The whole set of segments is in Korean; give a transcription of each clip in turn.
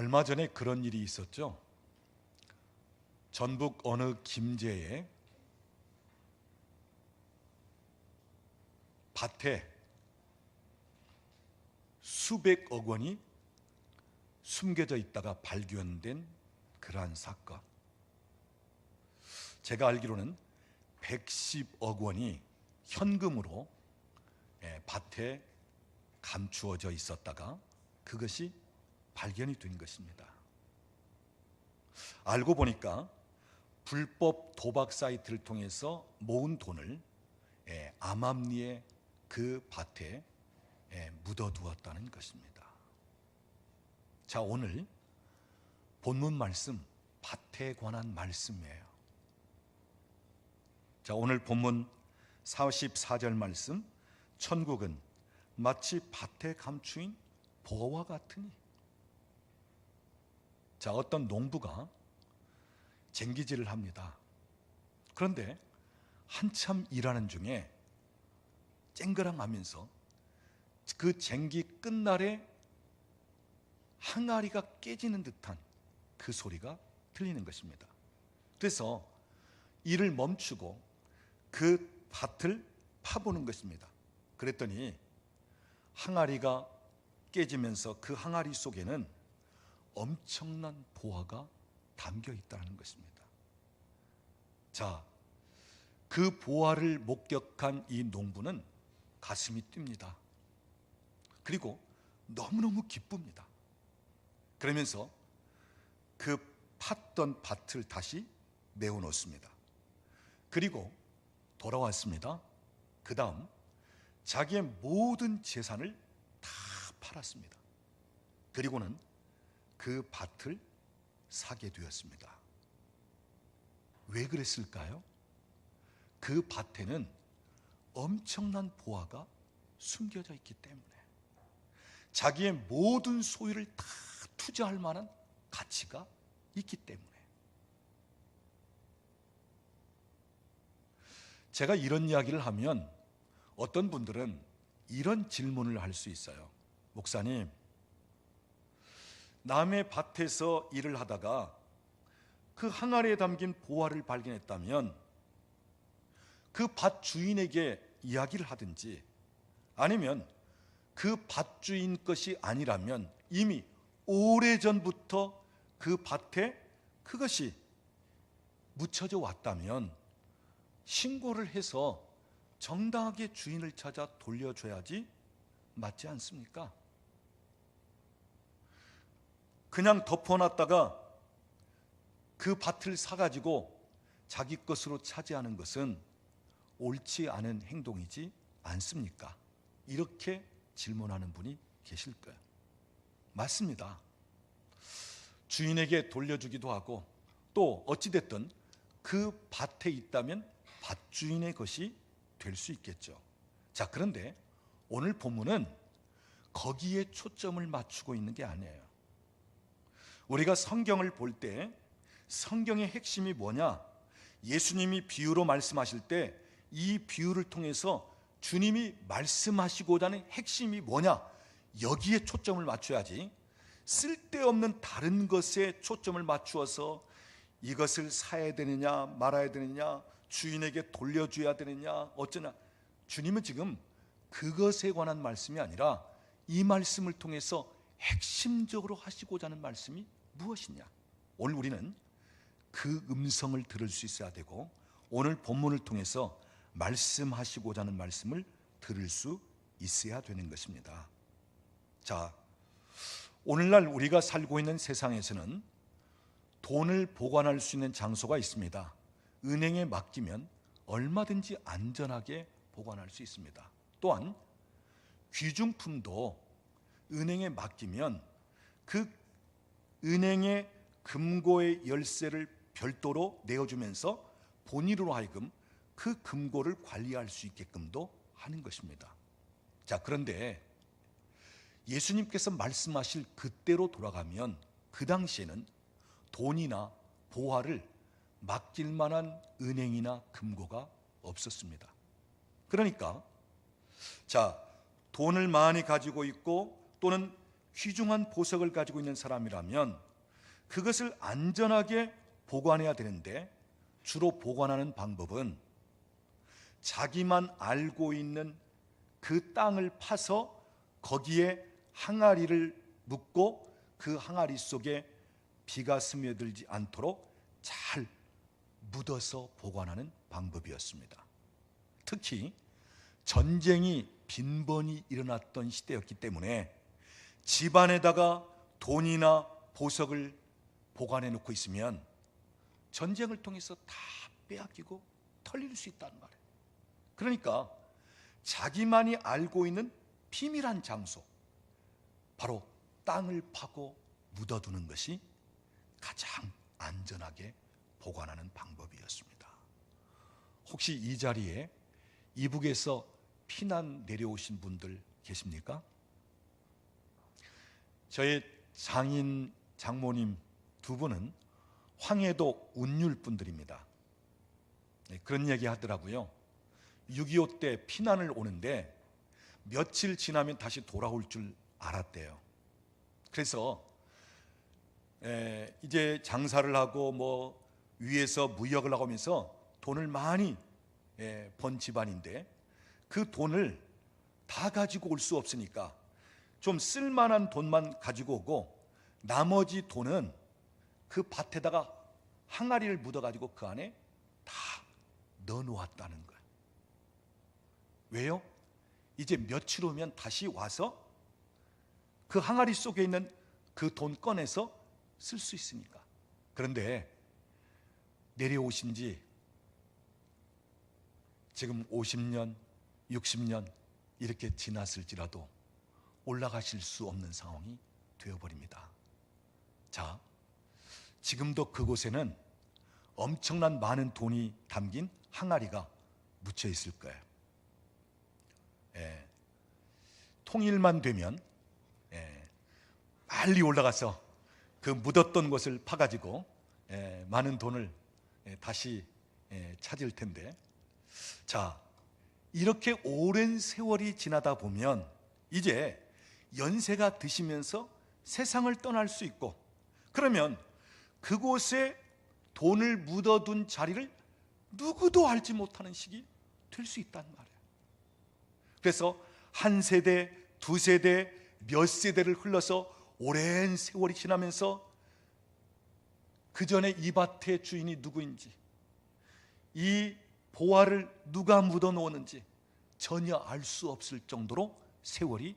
얼마 전에 그런 일이 있었죠. 전북 어느 김제에 밭에 수백억 원이 숨겨져 있다가 발견된 그러한 사건. 제가 알기로는 110억 원이 현금으로 밭에 감추어져 있었다가 그것이 발견이 된 것입니다. 알고 보니까 불법 도박 사이트를 통해서 모은 돈을 암암리에 그 밭에 묻어두었다는 것입니다. 자, 오늘 본문 말씀, 밭에 관한 말씀이에요. 자, 오늘 본문 44절 말씀, 천국은 마치 밭에 감추인 보화와 같으니. 자, 어떤 농부가 쟁기질을 합니다. 그런데 한참 일하는 중에 쨍그랑하면서 그 쟁기 끝날에 항아리가 깨지는 듯한 그 소리가 들리는 것입니다. 그래서 일을 멈추고 그 밭을 파보는 것입니다. 그랬더니 항아리가 깨지면서 그 항아리 속에는 엄청난 보화가 담겨 있다는 것입니다. 자, 그 보화를 목격한 이 농부는 가슴이 뜁니다. 그리고 너무너무 기쁩니다. 그러면서 그 팠던 밭을 다시 메워놓습니다. 그리고 돌아왔습니다. 그 다음 자기의 모든 재산을 다 팔았습니다. 그리고는 그 밭을 사게 되었습니다. 왜 그랬을까요? 그 밭에는 엄청난 보화가 숨겨져 있기 때문에, 자기의 모든 소유를 다 투자할 만한 가치가 있기 때문에. 제가 이런 이야기를 하면 어떤 분들은 이런 질문을 할 수 있어요. 목사님, 남의 밭에서 일을 하다가 그 항아리에 담긴 보화를 발견했다면 그 밭 주인에게 이야기를 하든지, 아니면 그 밭 주인 것이 아니라면 이미 오래전부터 그 밭에 그것이 묻혀져 왔다면 신고를 해서 정당하게 주인을 찾아 돌려줘야지 맞지 않습니까? 그냥 덮어놨다가 그 밭을 사가지고 자기 것으로 차지하는 것은 옳지 않은 행동이지 않습니까? 이렇게 질문하는 분이 계실 거예요. 맞습니다. 주인에게 돌려주기도 하고, 또 어찌됐든 그 밭에 있다면 밭주인의 것이 될 수 있겠죠. 자, 그런데 오늘 본문은 거기에 초점을 맞추고 있는 게 아니에요. 우리가 성경을 볼 때 성경의 핵심이 뭐냐? 예수님이 비유로 말씀하실 때 이 비유를 통해서 주님이 말씀하시고자 하는 핵심이 뭐냐? 여기에 초점을 맞춰야지, 쓸데없는 다른 것에 초점을 맞추어서 이것을 사야 되느냐 말아야 되느냐, 주인에게 돌려줘야 되느냐 어쩌냐, 주님은 지금 그것에 관한 말씀이 아니라 이 말씀을 통해서 핵심적으로 하시고자 하는 말씀이 무엇이냐? 오늘 우리는 그 음성을 들을 수 있어야 되고, 오늘 본문을 통해서 말씀하시고자 하는 말씀을 들을 수 있어야 되는 것입니다. 자, 오늘날 우리가 살고 있는 세상에서는 돈을 보관할 수 있는 장소가 있습니다. 은행에 맡기면 얼마든지 안전하게 보관할 수 있습니다. 또한 귀중품도 은행에 맡기면 그 은행의 금고의 열쇠를 별도로 내어주면서 본인으로 하여금 그 금고를 관리할 수 있게끔도 하는 것입니다. 자, 그런데 예수님께서 말씀하실 그때로 돌아가면 그 당시에는 돈이나 보화를 맡길 만한 은행이나 금고가 없었습니다. 그러니까 자, 돈을 많이 가지고 있고 또는 귀중한 보석을 가지고 있는 사람이라면 그것을 안전하게 보관해야 되는데, 주로 보관하는 방법은 자기만 알고 있는 그 땅을 파서 거기에 항아리를 묻고 그 항아리 속에 비가 스며들지 않도록 잘 묻어서 보관하는 방법이었습니다. 특히 전쟁이 빈번히 일어났던 시대였기 때문에 집안에다가 돈이나 보석을 보관해 놓고 있으면 전쟁을 통해서 다 빼앗기고 털릴 수 있다는 말이에요. 그러니까 자기만이 알고 있는 비밀한 장소, 바로 땅을 파고 묻어두는 것이 가장 안전하게 보관하는 방법이었습니다. 혹시 이 자리에 이북에서 피난 내려오신 분들 계십니까? 저의 장인, 장모님 두 분은 황해도 운율 분들입니다. 그런 얘기 하더라고요. 6.25 때 피난을 오는데 며칠 지나면 다시 돌아올 줄 알았대요. 그래서 이제 장사를 하고 뭐 위에서 무역을 하고 하면서 돈을 많이 번 집안인데, 그 돈을 다 가지고 올 수 없으니까 좀 쓸만한 돈만 가지고 오고 나머지 돈은 그 밭에다가 항아리를 묻어가지고 그 안에 다 넣어놓았다는 거예요. 왜요? 이제 며칠 후면 다시 와서 그 항아리 속에 있는 그 돈 꺼내서 쓸 수 있으니까. 그런데 내려오신 지 지금 50년, 60년 이렇게 지났을지라도 올라가실 수 없는 상황이 되어버립니다. 자, 지금도 그곳에는 엄청난 많은 돈이 담긴 항아리가 묻혀 있을 거예요. 통일만 되면 빨리 올라가서 그 묻었던 곳을 파가지고 많은 돈을 다시 찾을 텐데, 자, 이렇게 오랜 세월이 지나다 보면 이제 연세가 드시면서 세상을 떠날 수 있고, 그러면 그곳에 돈을 묻어둔 자리를 누구도 알지 못하는 시기 될 수 있단 말이에요. 그래서 한 세대, 두 세대, 몇 세대를 흘러서 오랜 세월이 지나면서 그 전에 이 밭의 주인이 누구인지, 이 보화를 누가 묻어 놓았는지 전혀 알 수 없을 정도로 세월이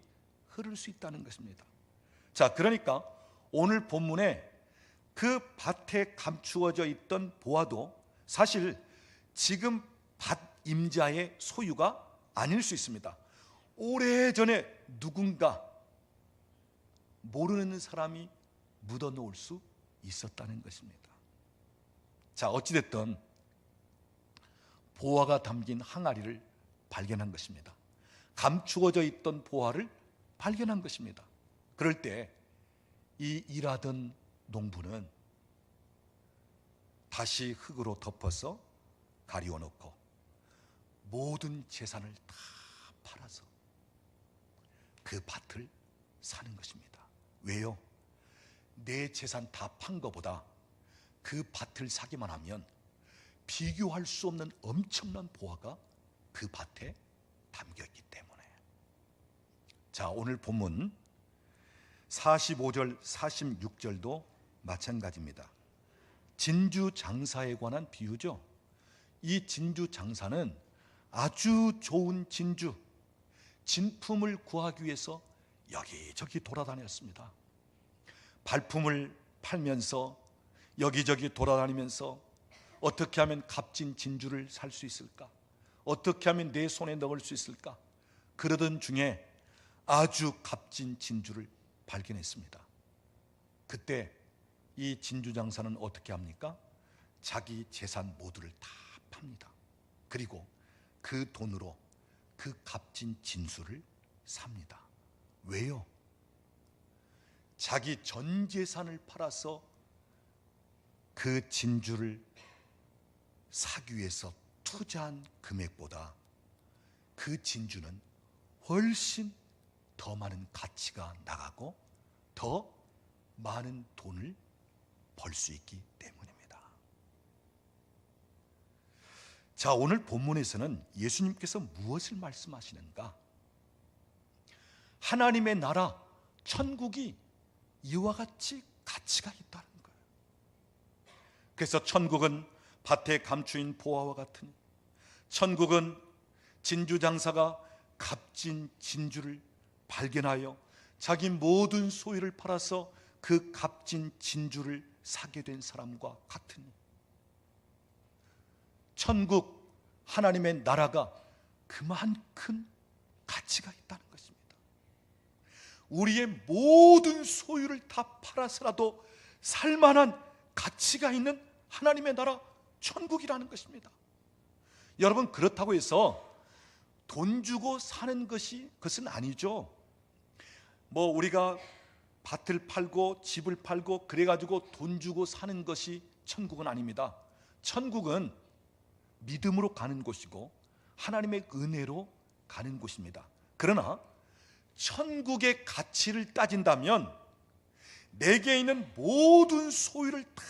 흐를 수 있다는 것입니다. 자, 그러니까 오늘 본문에 그 밭에 감추어져 있던 보화도 사실 지금 밭 임자의 소유가 아닐 수 있습니다. 오래전에 누군가 모르는 사람이 묻어 놓을 수 있었다는 것입니다. 자, 어찌됐든 보화가 담긴 항아리를 발견한 것입니다. 감추어져 있던 보화를 발견한 것입니다. 그럴 때 이 일하던 농부는 다시 흙으로 덮어서 가리워 놓고 모든 재산을 다 팔아서 그 밭을 사는 것입니다. 왜요? 내 재산 다 판 것보다 그 밭을 사기만 하면 비교할 수 없는 엄청난 보화가 그 밭에 담겨 있기 때문에. 자, 오늘 본문 45절, 46절도 마찬가지입니다. 진주 장사에 관한 비유죠. 이 진주 장사는 아주 좋은 진주, 진품을 구하기 위해서 여기저기 돌아다녔습니다. 발품을 팔면서 여기저기 돌아다니면서 어떻게 하면 값진 진주를 살 수 있을까? 어떻게 하면 내 손에 넣을 수 있을까? 그러던 중에 아주 값진 진주를 발견했습니다. 그때 이 진주 장사는 어떻게 합니까? 자기 재산 모두를 다 팝니다. 그리고 그 돈으로 그 값진 진수를 삽니다. 왜요? 자기 전 재산을 팔아서 그 진주를 사기 위해서 투자한 금액보다 그 진주는 훨씬 더 많은 가치가 나가고 더 많은 돈을 벌 수 있기 때문입니다. 자, 오늘 본문에서는 예수님께서 무엇을 말씀하시는가? 하나님의 나라, 천국이 이와 같이 가치가 있다는 거예요. 그래서 천국은 밭에 감추인 보화와 같으니, 천국은 진주장사가 값진 진주를 발견하여 자기 모든 소유를 팔아서 그 값진 진주를 사게 된 사람과 같으니, 천국 하나님의 나라가 그만큼 가치가 있다는 것입니다. 우리의 모든 소유를 다 팔아서라도 살만한 가치가 있는 하나님의 나라 천국이라는 것입니다. 여러분, 그렇다고 해서 돈 주고 사는 그것은 아니죠. 우리가 밭을 팔고 집을 팔고 그래가지고 돈 주고 사는 것이 천국은 아닙니다. 천국은 믿음으로 가는 곳이고 하나님의 은혜로 가는 곳입니다. 그러나 천국의 가치를 따진다면 내게 있는 모든 소유를 다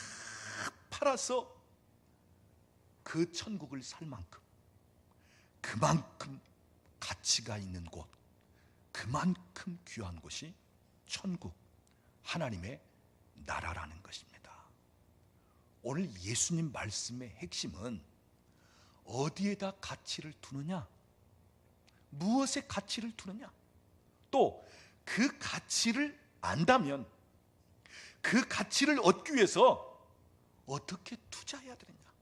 팔아서 그 천국을 살 만큼, 그만큼 가치가 있는 곳, 그만큼 귀한 곳이 천국 하나님의 나라라는 것입니다. 오늘 예수님 말씀의 핵심은 어디에다 가치를 두느냐, 무엇에 가치를 두느냐, 또 그 가치를 안다면 그 가치를 얻기 위해서 어떻게 투자해야 되느냐,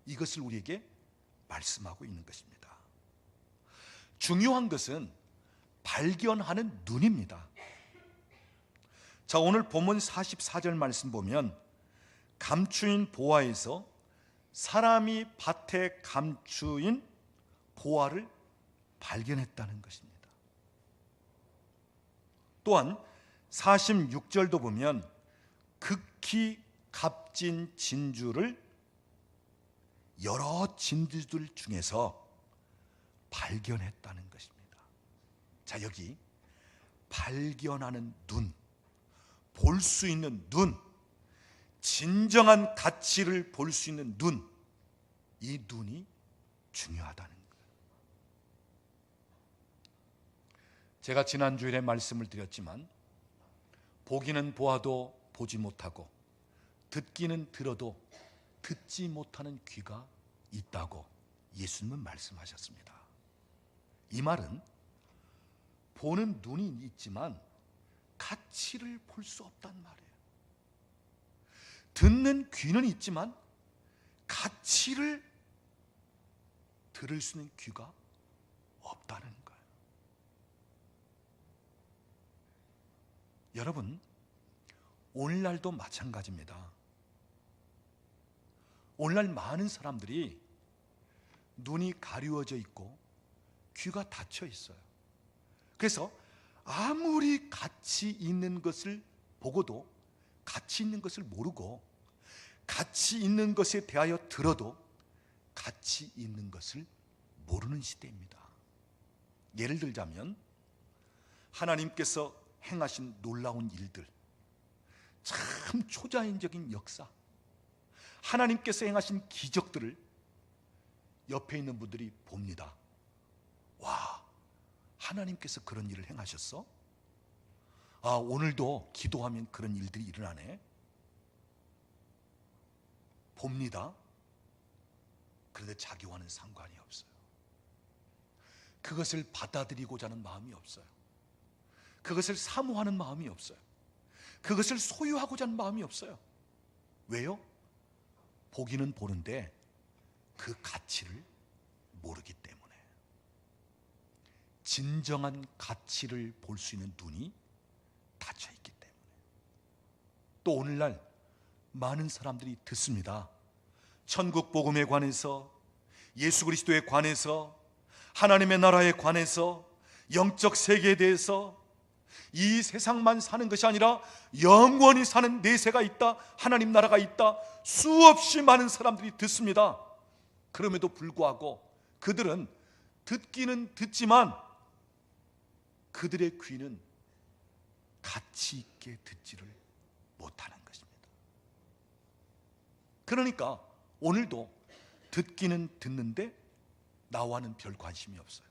이것을 우리에게 말씀하고 있는 것입니다. 중요한 것은 발견하는 눈입니다. 자, 오늘 본문 44절 말씀 보면 감추인 보화에서 사람이 밭에 감추인 보화를 발견했다는 것입니다. 또한 46절도 보면 극히 값진 진주를 여러 진주들 중에서 발견했다는 것입니다. 자, 여기 발견하는 눈, 볼 수 있는 눈, 진정한 가치를 볼 수 있는 눈, 이 눈이 중요하다는 거예요. 제가 지난주일에 말씀을 드렸지만 보기는 보아도 보지 못하고 듣기는 들어도 듣지 못하는 귀가 있다고 예수님은 말씀하셨습니다. 이 말은 보는 눈이 있지만 가치를 볼 수 없단 말이에요. 듣는 귀는 있지만 가치를 들을 수 있는 귀가 없다는 거예요. 여러분, 오늘날도 마찬가지입니다. 오늘날 많은 사람들이 눈이 가리워져 있고 귀가 닫혀 있어요. 그래서 아무리 가치 있는 것을 보고도 가치 있는 것을 모르고, 가치 있는 것에 대하여 들어도 가치 있는 것을 모르는 시대입니다. 예를 들자면 하나님께서 행하신 놀라운 일들, 참 초자연적인 역사, 하나님께서 행하신 기적들을 옆에 있는 분들이 봅니다. 와, 하나님께서 그런 일을 행하셨어? 아, 오늘도 기도하면 그런 일들이 일어나네. 봅니다. 그런데 자기와는 상관이 없어요. 그것을 받아들이고자 하는 마음이 없어요. 그것을 사모하는 마음이 없어요. 그것을 소유하고자 하는 마음이 없어요. 왜요? 보기는 보는데 그 가치를 모르기 때문에. 진정한 가치를 볼 수 있는 눈이 닫혀 있기 때문에. 또 오늘날 많은 사람들이 듣습니다. 천국 복음에 관해서, 예수 그리스도에 관해서, 하나님의 나라에 관해서, 영적 세계에 대해서, 이 세상만 사는 것이 아니라 영원히 사는 내세가 있다, 하나님 나라가 있다, 수없이 많은 사람들이 듣습니다. 그럼에도 불구하고 그들은 듣기는 듣지만 그들의 귀는 가치 있게 듣지를 못하는 것입니다. 그러니까 오늘도 듣기는 듣는데 나와는 별 관심이 없어요.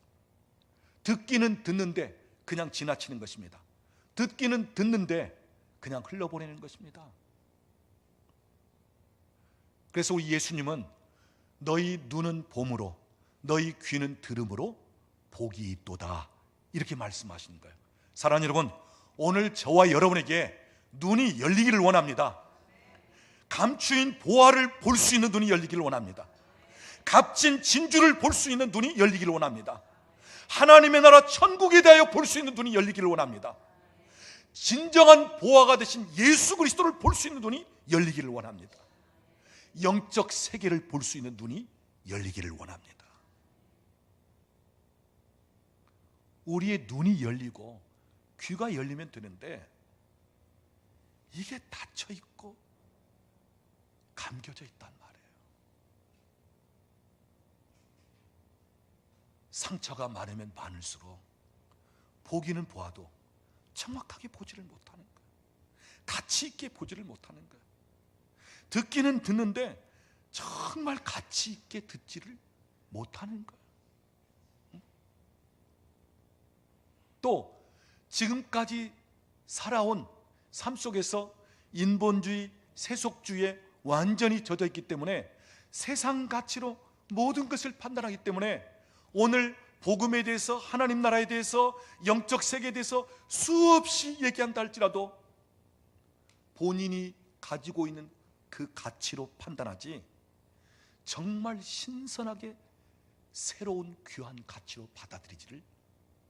듣기는 듣는데 그냥 지나치는 것입니다. 듣기는 듣는데 그냥 흘려보내는 것입니다. 그래서 우리 예수님은 너희 눈은 봄으로 너희 귀는 들음으로 복이 있도다 이렇게 말씀하시는 거예요. 사랑하는 여러분, 오늘 저와 여러분에게 눈이 열리기를 원합니다. 감추인 보화를 볼 수 있는 눈이 열리기를 원합니다. 값진 진주를 볼 수 있는 눈이 열리기를 원합니다. 하나님의 나라 천국에 대하여 볼 수 있는 눈이 열리기를 원합니다. 진정한 보화가 되신 예수 그리스도를 볼 수 있는 눈이 열리기를 원합니다. 영적 세계를 볼 수 있는 눈이 열리기를 원합니다. 우리의 눈이 열리고 귀가 열리면 되는데 이게 닫혀 있고 감겨져 있단 말이에요. 상처가 많으면 많을수록 보기는 보아도 정확하게 보지를 못하는 거예요. 가치 있게 보지를 못하는 거예요. 듣기는 듣는데 정말 가치 있게 듣지를 못하는 거예요. 또 지금까지 살아온 삶 속에서 인본주의, 세속주의에 완전히 젖어 있기 때문에 세상 가치로 모든 것을 판단하기 때문에 오늘 복음에 대해서, 하나님 나라에 대해서, 영적 세계에 대해서 수없이 얘기한다 할지라도 본인이 가지고 있는 그 가치로 판단하지 정말 신선하게 새로운 귀한 가치로 받아들이지를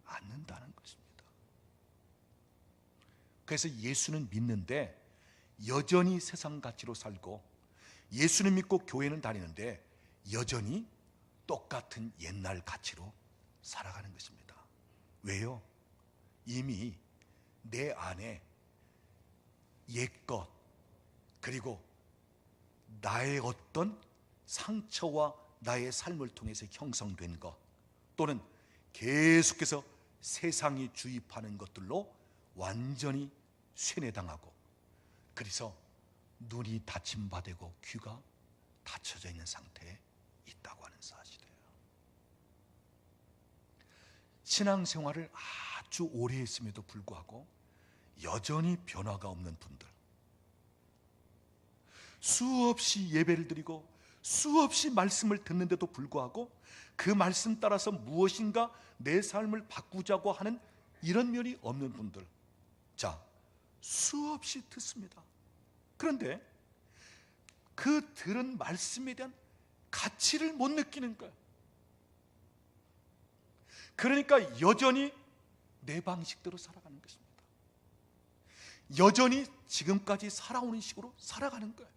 않는다는 것입니다. 그래서 예수는 믿는데 여전히 세상 가치로 살고, 예수는 믿고 교회는 다니는데 여전히 똑같은 옛날 가치로 살아가는 것입니다. 왜요? 이미 내 안에 옛것, 그리고 나의 어떤 상처와 나의 삶을 통해서 형성된 것, 또는 계속해서 세상이 주입하는 것들로 완전히 쇠뇌당하고, 그래서 눈이 닫힘바되고 귀가 닫혀져 있는 상태에 있다고 하는 사실이에요. 신앙생활을 아주 오래 했음에도 불구하고 여전히 변화가 없는 분들, 수없이 예배를 드리고 수없이 말씀을 듣는데도 불구하고 그 말씀 따라서 무엇인가 내 삶을 바꾸자고 하는 이런 면이 없는 분들, 자, 수없이 듣습니다. 그런데 그 들은 말씀에 대한 가치를 못 느끼는 거예요. 그러니까 여전히 내 방식대로 살아가는 것입니다. 여전히 지금까지 살아오는 식으로 살아가는 거예요.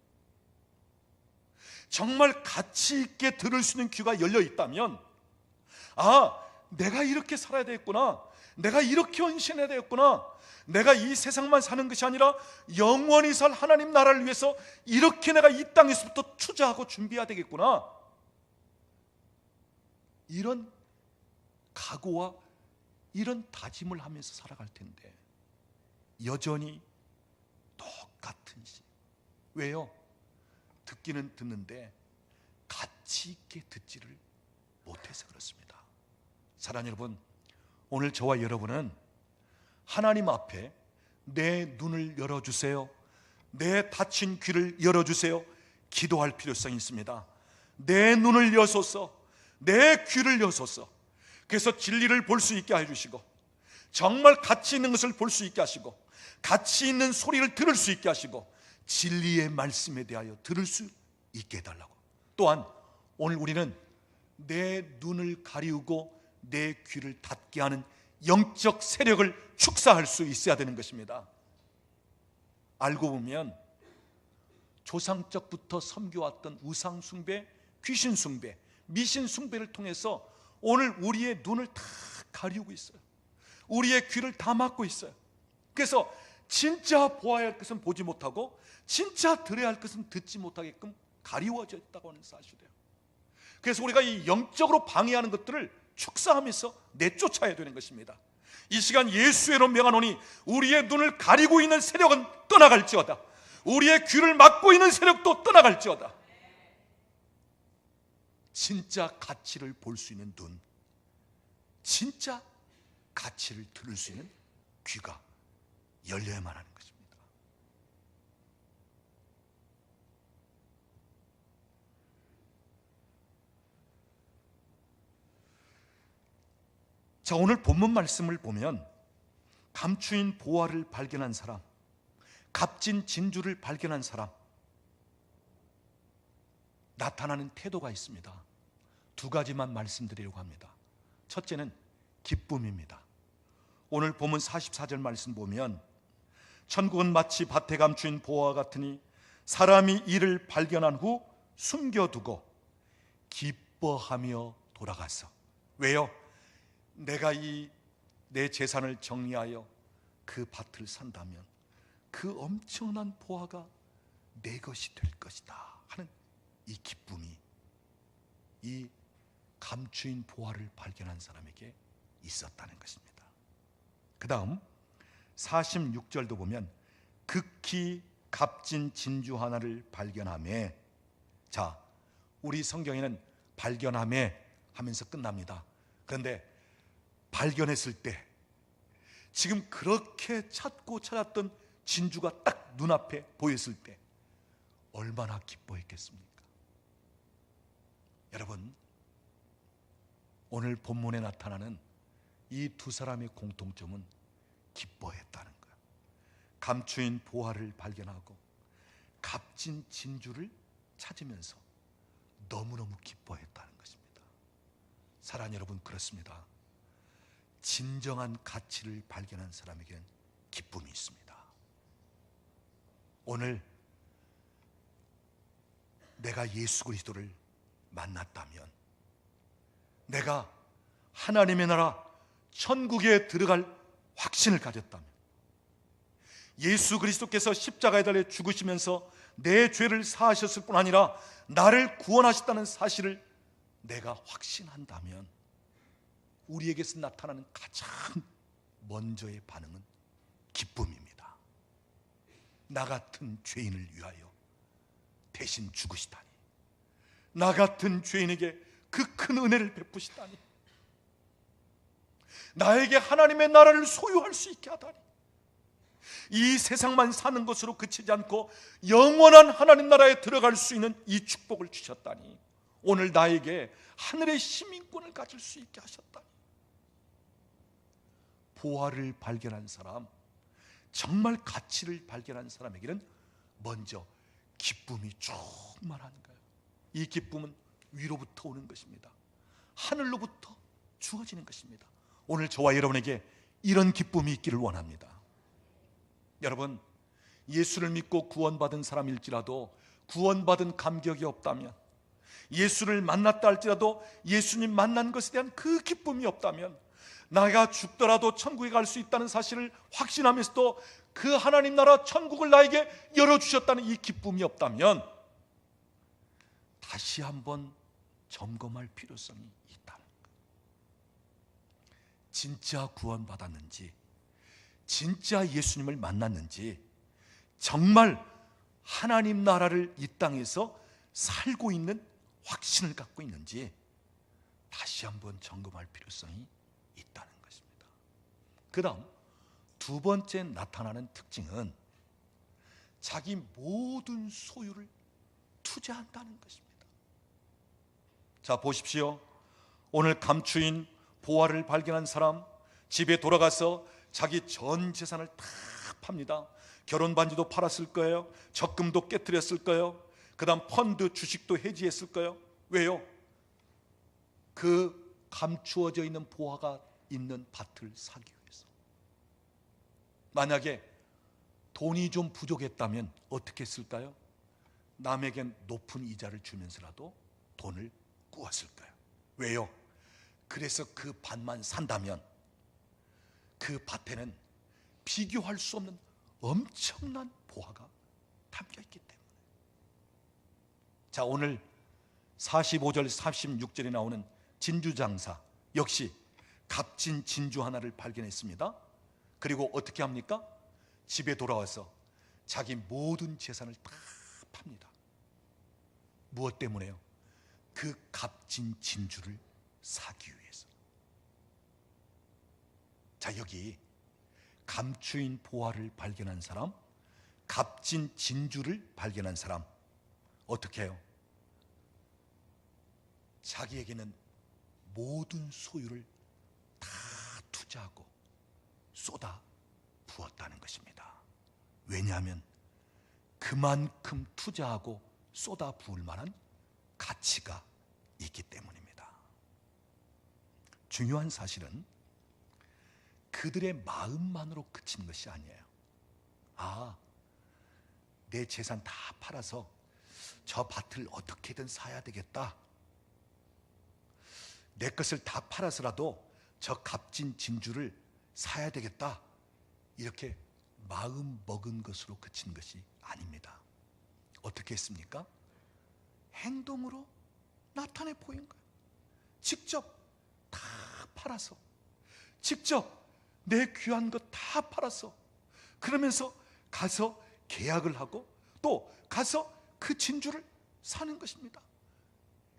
정말 가치 있게 들을 수 있는 귀가 열려 있다면, 아, 내가 이렇게 살아야 되겠구나, 내가 이렇게 헌신해야 되겠구나, 내가 이 세상만 사는 것이 아니라 영원히 살 하나님 나라를 위해서 이렇게 내가 이 땅에서부터 투자하고 준비해야 되겠구나, 이런 각오와 이런 다짐을 하면서 살아갈 텐데 여전히 똑같은 시. 왜요? 듣기는 듣는데 가치 있게 듣지를 못해서 그렇습니다. 사랑하는 여러분, 오늘 저와 여러분은 하나님 앞에 내 눈을 열어주세요, 내 닫힌 귀를 열어주세요 기도할 필요성이 있습니다. 내 눈을 여소서, 내 귀를 여소서. 그래서 진리를 볼 수 있게 해주시고, 정말 가치 있는 것을 볼 수 있게 하시고, 가치 있는 소리를 들을 수 있게 하시고, 진리의 말씀에 대하여 들을 수 있게 해달라고. 또한 오늘 우리는 내 눈을 가리우고 내 귀를 닫게 하는 영적 세력을 축사할 수 있어야 되는 것입니다. 알고 보면 조상적부터 섬겨왔던 우상 숭배, 귀신 숭배, 미신 숭배를 통해서 오늘 우리의 눈을 다 가리우고 있어요. 우리의 귀를 다 막고 있어요. 그래서 진짜 보아야 할 것은 보지 못하고 진짜 들어야 할 것은 듣지 못하게끔 가리워져 있다고 하는 사실이에요. 그래서 우리가 이 영적으로 방해하는 것들을 축사하면서 내쫓아야 되는 것입니다. 이 시간 예수의로 명하노니 우리의 눈을 가리고 있는 세력은 떠나갈지어다. 우리의 귀를 막고 있는 세력도 떠나갈지어다. 진짜 가치를 볼 수 있는 눈, 진짜 가치를 들을 수 있는 귀가 열려야만 하는 것입니다. 자, 오늘 본문 말씀을 보면 감추인 보화를 발견한 사람, 값진 진주를 발견한 사람, 나타나는 태도가 있습니다. 두 가지만 말씀드리려고 합니다. 첫째는 기쁨입니다. 오늘 본문 44절 말씀 보면 천국은 마치 밭에 감추인 보화 같으니 사람이 이를 발견한 후 숨겨두고 기뻐하며 돌아갔어. 왜요? 내가 내 재산을 정리하여 그 밭을 산다면 그 엄청난 보화가 내 것이 될 것이다 하는 이 기쁨이 이 감추인 보화를 발견한 사람에게 있었다는 것입니다. 그 다음 46절도 보면 극히 값진 진주 하나를 발견하매, 자, 우리 성경에는 발견하매 하면서 끝납니다. 그런데 발견했을 때 지금 그렇게 찾았던 진주가 딱 눈앞에 보였을 때 얼마나 기뻐했겠습니까? 여러분, 오늘 본문에 나타나는 이 두 사람의 공통점은 기뻐했다는 거예요. 감추인 보화를 발견하고 값진 진주를 찾으면서 너무너무 기뻐했다는 것입니다. 사랑하는 여러분, 그렇습니다. 진정한 가치를 발견한 사람에게는 기쁨이 있습니다. 오늘 내가 예수 그리스도를 만났다면, 내가 하나님의 나라 천국에 들어갈 확신을 가졌다면, 예수 그리스도께서 십자가에 달려 죽으시면서 내 죄를 사하셨을 뿐 아니라 나를 구원하셨다는 사실을 내가 확신한다면, 우리에게서 나타나는 가장 먼저의 반응은 기쁨입니다. 나 같은 죄인을 위하여 대신 죽으시다니, 나 같은 죄인에게 그 큰 은혜를 베푸시다니, 나에게 하나님의 나라를 소유할 수 있게 하다니, 이 세상만 사는 것으로 그치지 않고 영원한 하나님 나라에 들어갈 수 있는 이 축복을 주셨다니, 오늘 나에게 하늘의 시민권을 가질 수 있게 하셨다니. 보화를 발견한 사람, 정말 가치를 발견한 사람에게는 먼저 기쁨이 충만한 거예요. 이 기쁨은 위로부터 오는 것입니다. 하늘로부터 주어지는 것입니다. 오늘 저와 여러분에게 이런 기쁨이 있기를 원합니다. 여러분, 예수를 믿고 구원받은 사람일지라도 구원받은 감격이 없다면, 예수를 만났다 할지라도 예수님 만난 것에 대한 그 기쁨이 없다면, 내가 죽더라도 천국에 갈 수 있다는 사실을 확신하면서도 그 하나님 나라 천국을 나에게 열어주셨다는 이 기쁨이 없다면 다시 한번 점검할 필요성이 있다는 거예요. 진짜 구원받았는지, 진짜 예수님을 만났는지, 정말 하나님 나라를 이 땅에서 살고 있는 확신을 갖고 있는지 다시 한번 점검할 필요성이 있다는 것입니다. 그 다음 두 번째 나타나는 특징은 자기 모든 소유를 투자한다는 것입니다. 자, 보십시오. 오늘 감추인 보화를 발견한 사람, 집에 돌아가서 자기 전 재산을 다 팝니다. 결혼 반지도 팔았을 거예요. 적금도 깨뜨렸을 거예요. 그 다음 펀드 주식도 해지했을 거예요. 왜요? 그 감추어져 있는 보화가 있는 밭을 사기 위해서. 만약에 돈이 좀 부족했다면 어떻게 했을까요? 남에겐 높은 이자를 주면서라도 돈을 꾸었을 거예요. 왜요? 그래서 그 밭만 산다면 그 밭에는 비교할 수 없는 엄청난 보화가 담겨있기 때문에. 자, 오늘 45절 46절에 나오는 진주장사 역시 값진 진주 하나를 발견했습니다. 그리고 어떻게 합니까? 집에 돌아와서 자기 모든 재산을 다 팝니다. 무엇 때문에요? 그 값진 진주를 사기 위해서. 자, 여기 감추인 보화를 발견한 사람, 값진 진주를 발견한 사람, 어떻게 해요? 자기에게는 모든 소유를 다 투자하고 쏟아 부었다는 것입니다. 왜냐하면 그만큼 투자하고 쏟아 부을 만한 가치가 있기 때문입니다. 중요한 사실은 그들의 마음만으로 그친 것이 아니에요. 아, 내 재산 다 팔아서 저 밭을 어떻게든 사야 되겠다. 내 것을 다 팔아서라도 저 값진 진주를 사야 되겠다. 이렇게 마음 먹은 것으로 그친 것이 아닙니다. 어떻게 했습니까? 행동으로 나타내 보인 거예요. 직접 다 팔아서, 직접 내 귀한 것 다 팔아서, 그러면서 가서 계약을 하고 또 가서 그 진주를 사는 것입니다.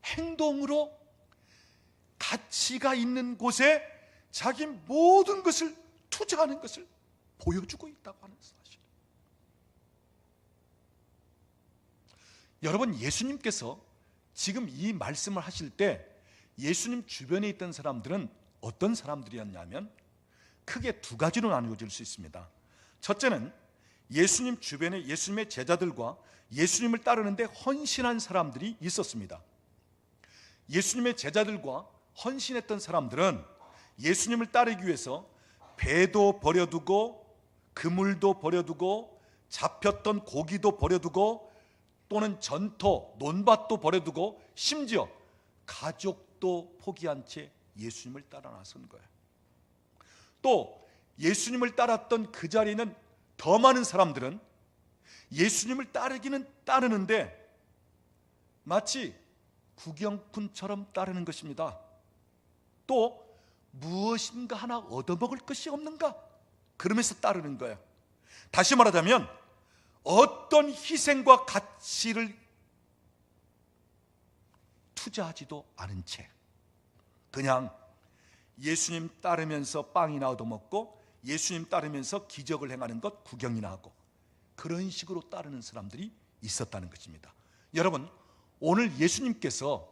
행동으로 가치가 있는 곳에 자기 모든 것을 투자하는 것을 보여주고 있다고 하는 사실. 여러분, 예수님께서 지금 이 말씀을 하실 때 예수님 주변에 있던 사람들은 어떤 사람들이었냐면 크게 두 가지로 나누어질 수 있습니다. 첫째는 예수님 주변에 예수님의 제자들과 예수님을 따르는데 헌신한 사람들이 있었습니다. 예수님의 제자들과 헌신했던 사람들은 예수님을 따르기 위해서 배도 버려두고 그물도 버려두고 잡혔던 고기도 버려두고 또는 전토, 논밭도 버려두고 심지어 가족도 포기한 채 예수님을 따라 나선 거예요. 또 예수님을 따랐던 그 자리에는 더 많은 사람들은 예수님을 따르기는 따르는데 마치 구경꾼처럼 따르는 것입니다. 또 무엇인가 하나 얻어먹을 것이 없는가? 그러면서 따르는 거예요. 다시 말하자면 어떤 희생과 가치를 투자하지도 않은 채 그냥 예수님 따르면서 빵이나 얻어먹고 예수님 따르면서 기적을 행하는 것 구경이나 하고 그런 식으로 따르는 사람들이 있었다는 것입니다. 여러분, 오늘 예수님께서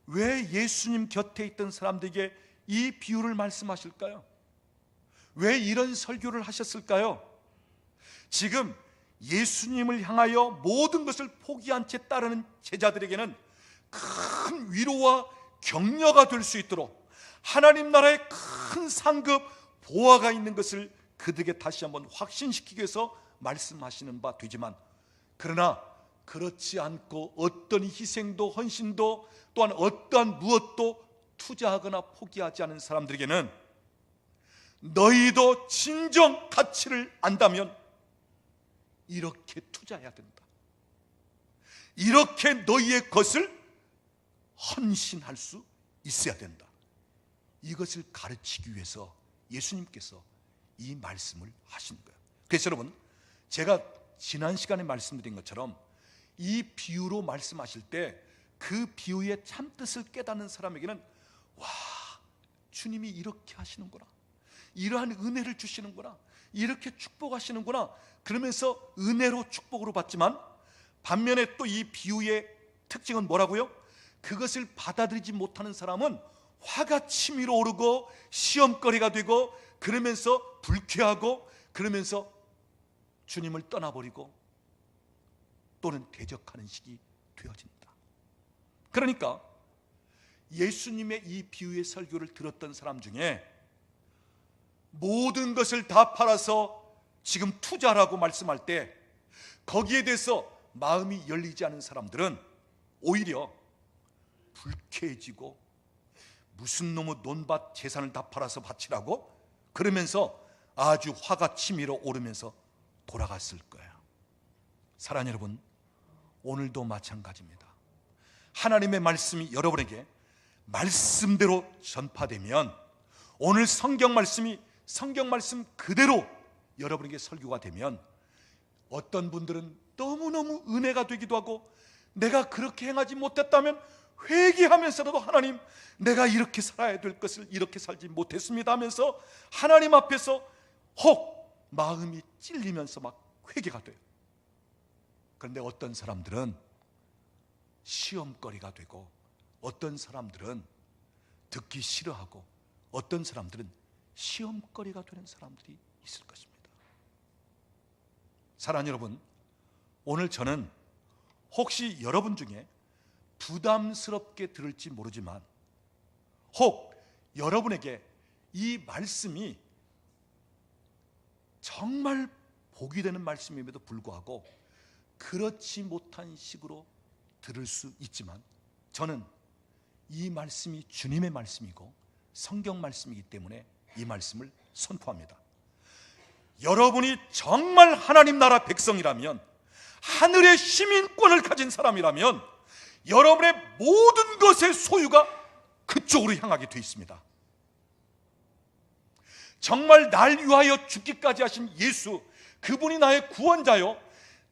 왜 예수님 곁에 있던 사람들에게 이 비유를 말씀하실까요? 왜 이런 설교를 하셨을까요? 지금 예수님을 향하여 모든 것을 포기한 채 따르는 제자들에게는 큰 위로와 격려가 될 수 있도록 하나님 나라의 큰 상급 보화가 있는 것을 그들에게 다시 한번 확신시키기 위해서 말씀하시는 바 되지만, 그러나 그렇지 않고 어떤 희생도 헌신도 또한 어떠한 무엇도 투자하거나 포기하지 않은 사람들에게는 너희도 진정 가치를 안다면 이렇게 투자해야 된다. 이렇게 너희의 것을 헌신할 수 있어야 된다. 이것을 가르치기 위해서 예수님께서 이 말씀을 하신 거예요. 그래서 여러분, 제가 지난 시간에 말씀드린 것처럼 이 비유로 말씀하실 때 그 비유의 참뜻을 깨닫는 사람에게는 와, 주님이 이렇게 하시는구나, 이러한 은혜를 주시는구나, 이렇게 축복하시는구나, 그러면서 은혜로 축복으로 받지만, 반면에 또 이 비유의 특징은 뭐라고요? 그것을 받아들이지 못하는 사람은 화가 치밀어 오르고 시험거리가 되고 그러면서 불쾌하고 그러면서 주님을 떠나버리고 또는 대적하는 식이 되어진다. 그러니까 예수님의 이 비유의 설교를 들었던 사람 중에 모든 것을 다 팔아서 지금 투자라고 말씀할 때 거기에 대해서 마음이 열리지 않은 사람들은 오히려 불쾌해지고 무슨 놈의 논밭 재산을 다 팔아서 바치라고 그러면서 아주 화가 치밀어 오르면서 돌아갔을 거예요. 사랑하는 여러분, 오늘도 마찬가지입니다. 하나님의 말씀이 여러분에게 말씀대로 전파되면 오늘 성경 말씀 그대로 여러분에게 설교가 되면 어떤 분들은 너무너무 은혜가 되기도 하고, 내가 그렇게 행하지 못했다면 회개하면서라도 하나님, 내가 이렇게 살아야 될 것을 이렇게 살지 못했습니다 하면서 하나님 앞에서 혹 마음이 찔리면서 막 회개가 돼요. 그런데 어떤 사람들은 시험거리가 되고, 어떤 사람들은 듣기 싫어하고, 어떤 사람들은 시험거리가 되는 사람들이 있을 것입니다. 사랑하는 여러분, 오늘 저는 혹시 여러분 중에 부담스럽게 들을지 모르지만, 혹 여러분에게 이 말씀이 정말 복이 되는 말씀임에도 불구하고 그렇지 못한 식으로 들을 수 있지만, 저는 이 말씀이 주님의 말씀이고 성경 말씀이기 때문에 이 말씀을 선포합니다. 여러분이 정말 하나님 나라 백성이라면, 하늘의 시민권을 가진 사람이라면, 여러분의 모든 것의 소유가 그쪽으로 향하게 되어 있습니다. 정말 날 위하여 죽기까지 하신 예수, 그분이 나의 구원자요,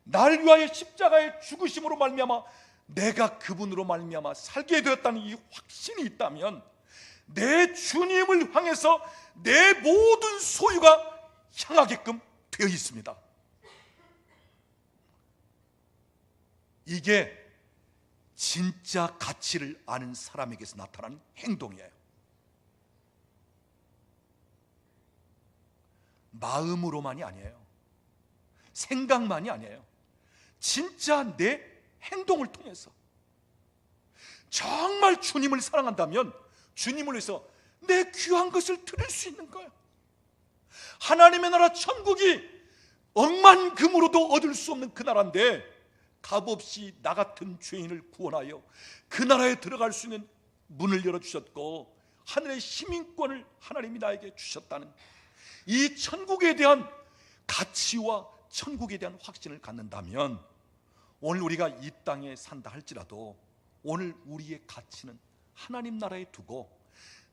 날 위하여 십자가의 죽으심으로 말미암아 내가 그분으로 말미암아 살게 되었다는 이 확신이 있다면, 내 주님을 향해서 내 모든 소유가 향하게끔 되어 있습니다. 이게 진짜 가치를 아는 사람에게서 나타나는 행동이에요. 마음으로만이 아니에요. 생각만이 아니에요. 진짜 내 행동을 통해서 정말 주님을 사랑한다면 주님을 위해서 내 귀한 것을 드릴 수 있는 거예요. 하나님의 나라 천국이 억만금으로도 얻을 수 없는 그 나라인데, 값없이 나 같은 죄인을 구원하여 그 나라에 들어갈 수 있는 문을 열어주셨고, 하늘의 시민권을 하나님이 나에게 주셨다는 이 천국에 대한 가치와 천국에 대한 확신을 갖는다면, 오늘 우리가 이 땅에 산다 할지라도 오늘 우리의 가치는 하나님 나라에 두고,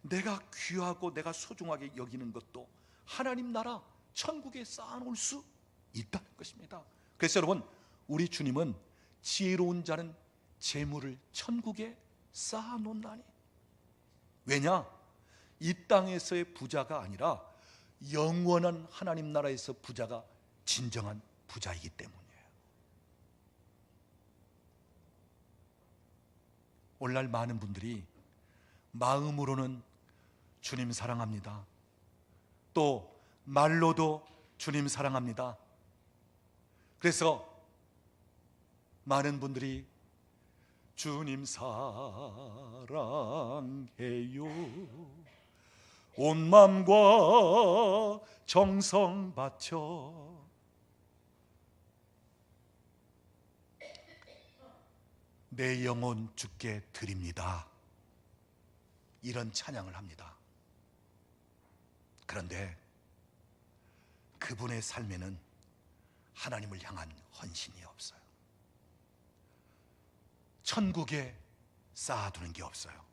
내가 귀하고 내가 소중하게 여기는 것도 하나님 나라 천국에 쌓아놓을 수 있다는 것입니다. 그래서 여러분, 우리 주님은 지혜로운 자는 재물을 천국에 쌓아놓나니. 왜냐? 이 땅에서의 부자가 아니라 영원한 하나님 나라에서 부자가 진정한 부자이기 때문이에요. 오늘날 많은 분들이 마음으로는 주님 사랑합니다, 또 말로도 주님 사랑합니다. 그래서 많은 분들이 주님 사랑해요, 온 마음과 정성 바쳐 내 영혼 주께 드립니다, 이런 찬양을 합니다. 그런데 그분의 삶에는 하나님을 향한 헌신이 없어요. 천국에 쌓아두는 게 없어요.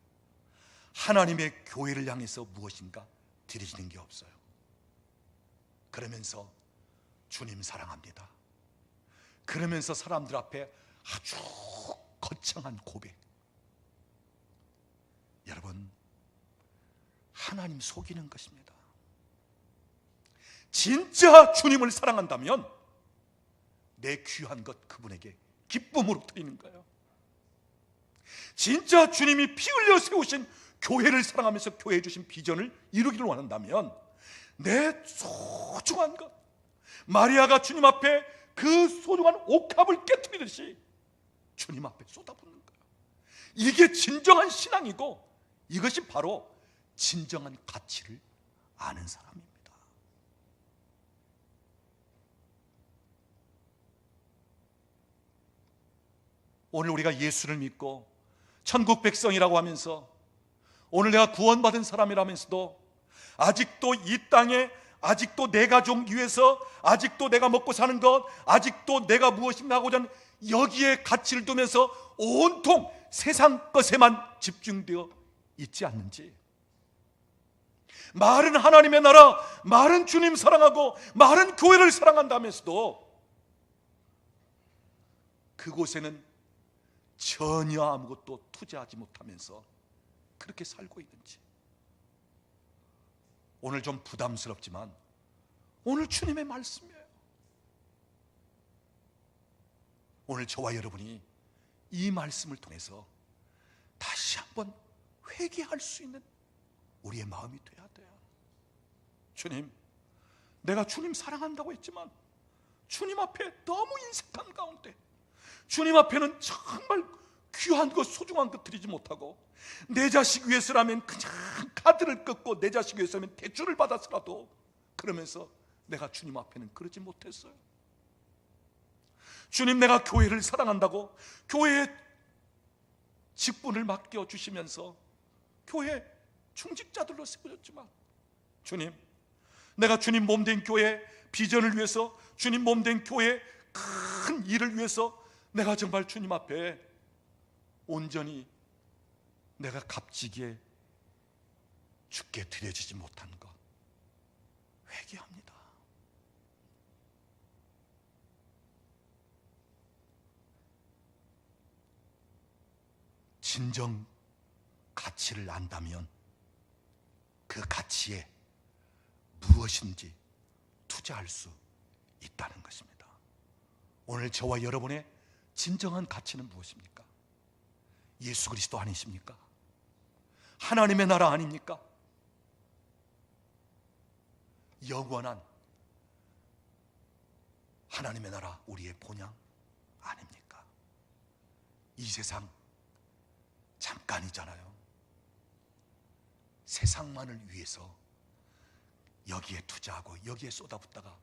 하나님의 교회를 향해서 무엇인가 드리시는 게 없어요. 그러면서 주님 사랑합니다, 그러면서 사람들 앞에 아주 거창한 고백. 여러분, 하나님 속이는 것입니다. 진짜 주님을 사랑한다면 내 귀한 것 그분에게 기쁨으로 드리는 거예요. 진짜 주님이 피 흘려 세우신 교회를 사랑하면서 교회에 주신 비전을 이루기를 원한다면 내 소중한 것, 마리아가 주님 앞에 그 소중한 옥합을 깨트리듯이 주님 앞에 쏟아붓는 거예요. 이게 진정한 신앙이고, 이것이 바로 진정한 가치를 아는 사람입니다. 오늘 우리가 예수를 믿고 천국 백성이라고 하면서, 오늘 내가 구원받은 사람이라면서도 아직도 이 땅에, 아직도 내 가족 위해서, 아직도 내가 먹고 사는 것, 아직도 내가 무엇인가 하고자 하는 여기에 가치를 두면서 온통 세상 것에만 집중되어 있지 않는지, 말은 하나님의 나라, 말은 주님 사랑하고 말은 교회를 사랑한다면서도 그곳에는 전혀 아무것도 투자하지 못하면서 그렇게 살고 있는지. 오늘 좀 부담스럽지만 오늘 주님의 말씀이에요. 오늘 저와 여러분이 이 말씀을 통해서 다시 한번 회개할 수 있는 우리의 마음이 돼야 돼요. 주님, 내가 주님 사랑한다고 했지만 주님 앞에 너무 인색한 가운데, 주님 앞에는 정말 귀한 것, 소중한 것 드리지 못하고, 내 자식 위해서라면 그냥 카드를 끊고 내 자식 위해서라면 대출을 받아서라도 그러면서 내가 주님 앞에는 그러지 못했어요. 주님, 내가 교회를 사랑한다고 교회에 직분을 맡겨주시면서 교회 중직자들로 세워졌지만, 주님, 내가 주님 몸된 교회 비전을 위해서, 주님 몸된 교회 큰 일을 위해서 내가 정말 주님 앞에 온전히 내가 값지게 주께 드려지지 못한 것 회개합니다. 진정 가치를 안다면 그 가치에 무엇인지 투자할 수 있다는 것입니다. 오늘 저와 여러분의 진정한 가치는 무엇입니까? 예수 그리스도 아니십니까? 하나님의 나라 아닙니까? 영원한 하나님의 나라, 우리의 본향 아닙니까? 이 세상 잠깐이잖아요. 세상만을 위해서 여기에 투자하고 여기에 쏟아붓다가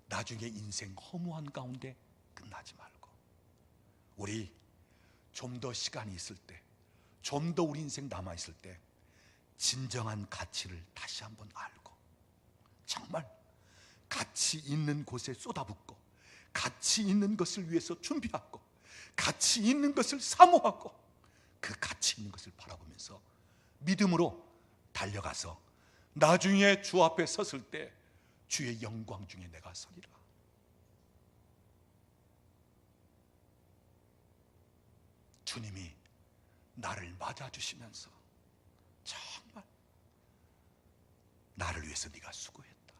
나중에 인생 허무한 가운데 끝나지 말고, 우리 좀 더 시간이 있을 때, 좀 더 우리 인생 남아있을 때 진정한 가치를 다시 한번 알고 정말 가치 있는 곳에 쏟아붓고 가치 있는 것을 위해서 준비하고 가치 있는 것을 사모하고 그 가치 있는 것을 바라보면서 믿음으로 달려가서 나중에 주 앞에 섰을 때 주의 영광 중에 내가 서리라. 주님이 나를 맞아주시면서 정말 나를 위해서 네가 수고했다,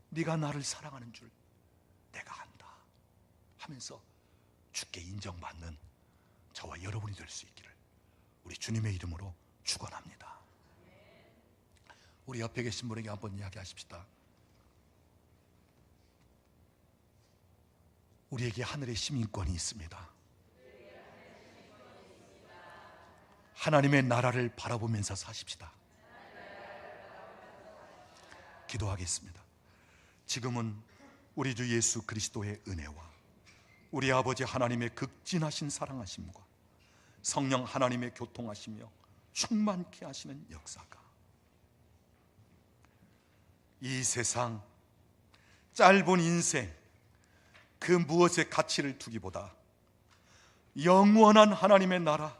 네가 나를 사랑하는 줄 내가 안다 하면서 주께 인정받는 저와 여러분이 될 수 있기를 우리 주님의 이름으로 축원합니다. 우리 옆에 계신 분에게 한번 이야기하십시다. 우리에게 하늘의 시민권이 있습니다. 하나님의 나라를 바라보면서 사십시다. 기도하겠습니다. 지금은 우리 주 예수 그리스도의 은혜와 우리 아버지 하나님의 극진하신 사랑하심과 성령 하나님의 교통하시며 충만케 하시는 역사가 이 세상 짧은 인생 그 무엇에 가치를 두기보다 영원한 하나님의 나라,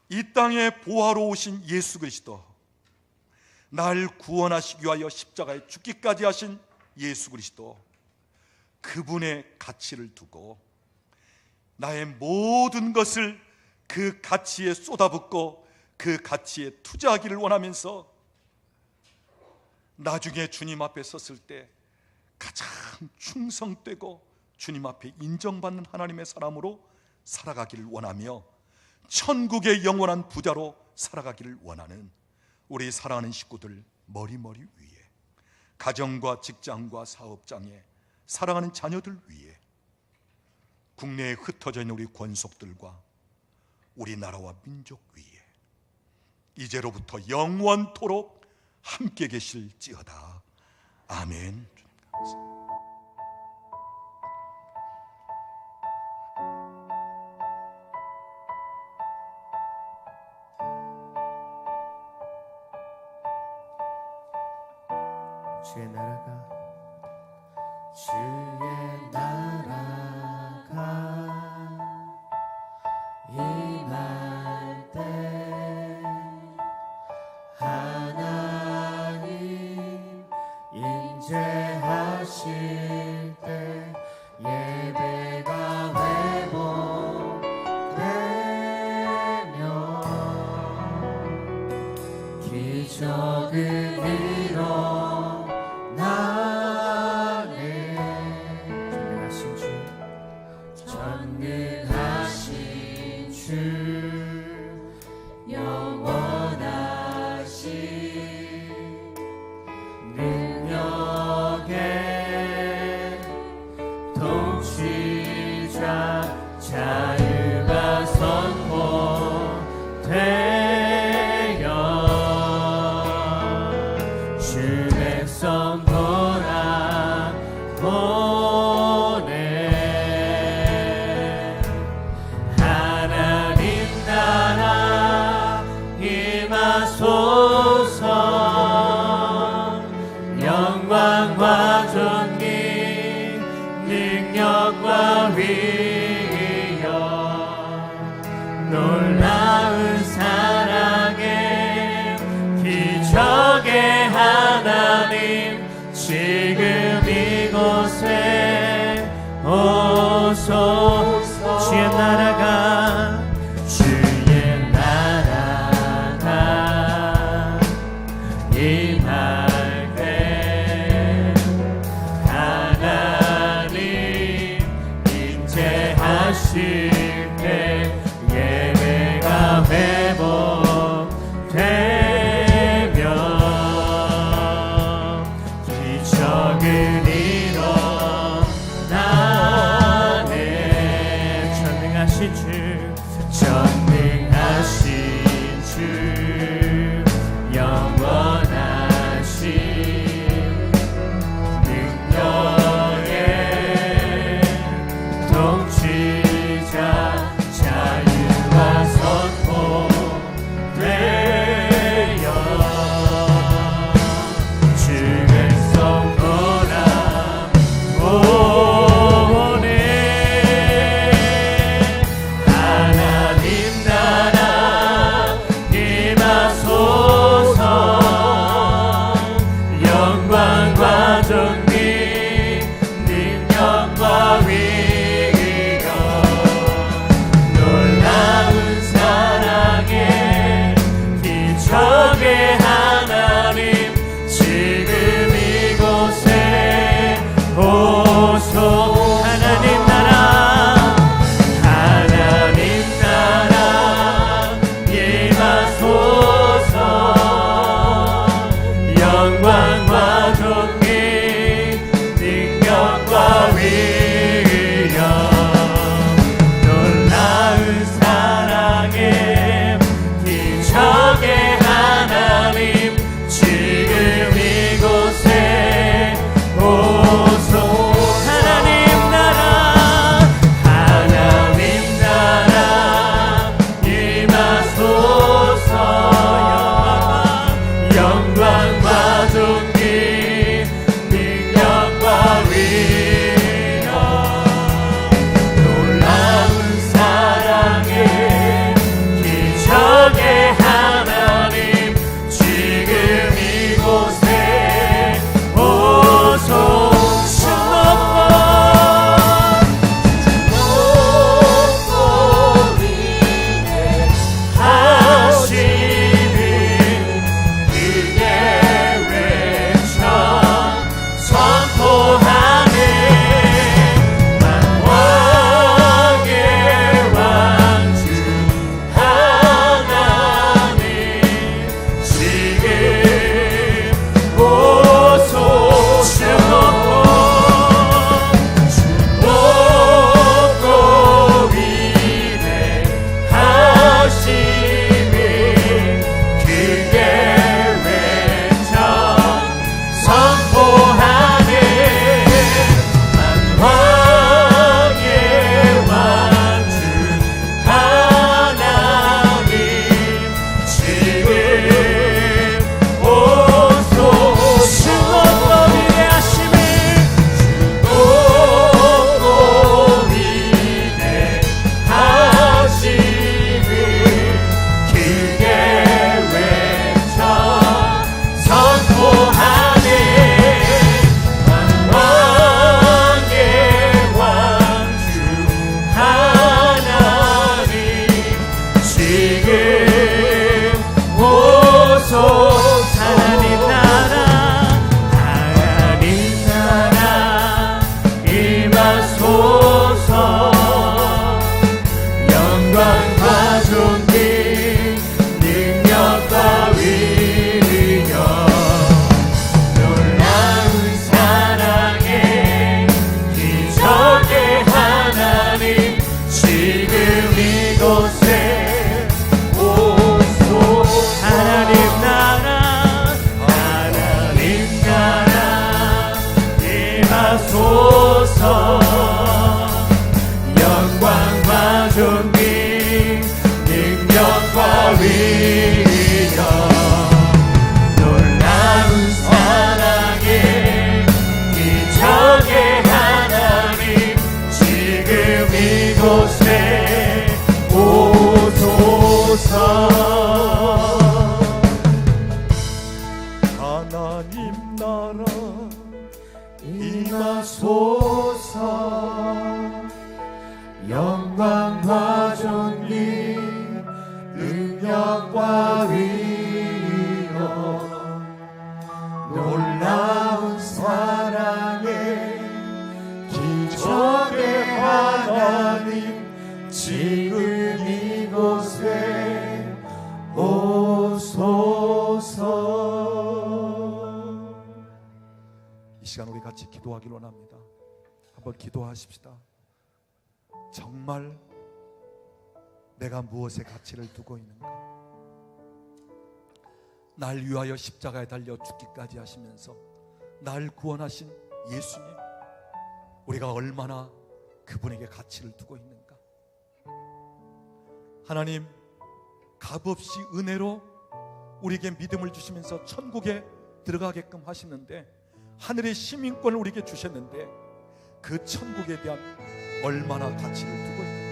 이 땅에 보화로 오신 예수 그리스도, 날 구원하시기 위하여 십자가에 죽기까지 하신 예수 그리스도, 그분의 가치를 두고 나의 모든 것을 그 가치에 쏟아붓고 그 가치에 투자하기를 원하면서 나중에 주님 앞에 섰을 때 가장 충성되고 주님 앞에 인정받는 하나님의 사람으로 살아가기를 원하며 천국의 영원한 부자로 살아가기를 원하는 우리 사랑하는 식구들 머리머리 위에, 가정과 직장과 사업장에 사랑하는 자녀들 위에, 국내에 흩어져 있는 우리 권속들과 우리나라와 민족 위에 이제로부터 영원토록 함께 계실지어다. 아멘. 주의 나라가 주의 나라가 임할 때 하나님 인재하실 때 예배가 회복되며 기적을 일어나네. 전능하신 주 영원하신 능력의 통치자 자유가 선포되어 주 백성 돌아보네. 하나님 나라 임하소서. 영광과 존귀 능력과 위엄 놀라운 사랑의 기적의 하나님 지금 이곳에 오소서. 주의 나라가 임할 때 하나님 인재하실 때 예배가 회복되며 기적을 일어나네. 전능하신 주 영원한 하나님 나라 하나님 나라 임하소서 영광과 존귀 능력과 위력 놀라운 사랑의 기적의 하나님 지금 이곳에 하나님 나라 임하소서 영광과 존귀 능력과 위력 놀라운 사랑의 기적의 하나님 지금 이곳에 오소서 하나님 나라 임하소서 영광과 존귀 능력과 위력 놀라운 사랑의 기적의 하나님 지금 이곳에 오소서. 이 시간 우리 같이 기도하기로 합니다. 한번 기도하십시다. 정말 내가 무엇에 가치를 두고 있는가? 날 위하여 십자가에 달려 죽기까지 하시면서 날 구원하신 예수님, 우리가 얼마나 그분에게 가치를 두고 있는가? 하나님, 값없이 은혜로 우리에게 믿음을 주시면서 천국에 들어가게끔 하시는데, 하늘의 시민권을 우리에게 주셨는데 그 천국에 대한 얼마나 가치를 두고 있는가?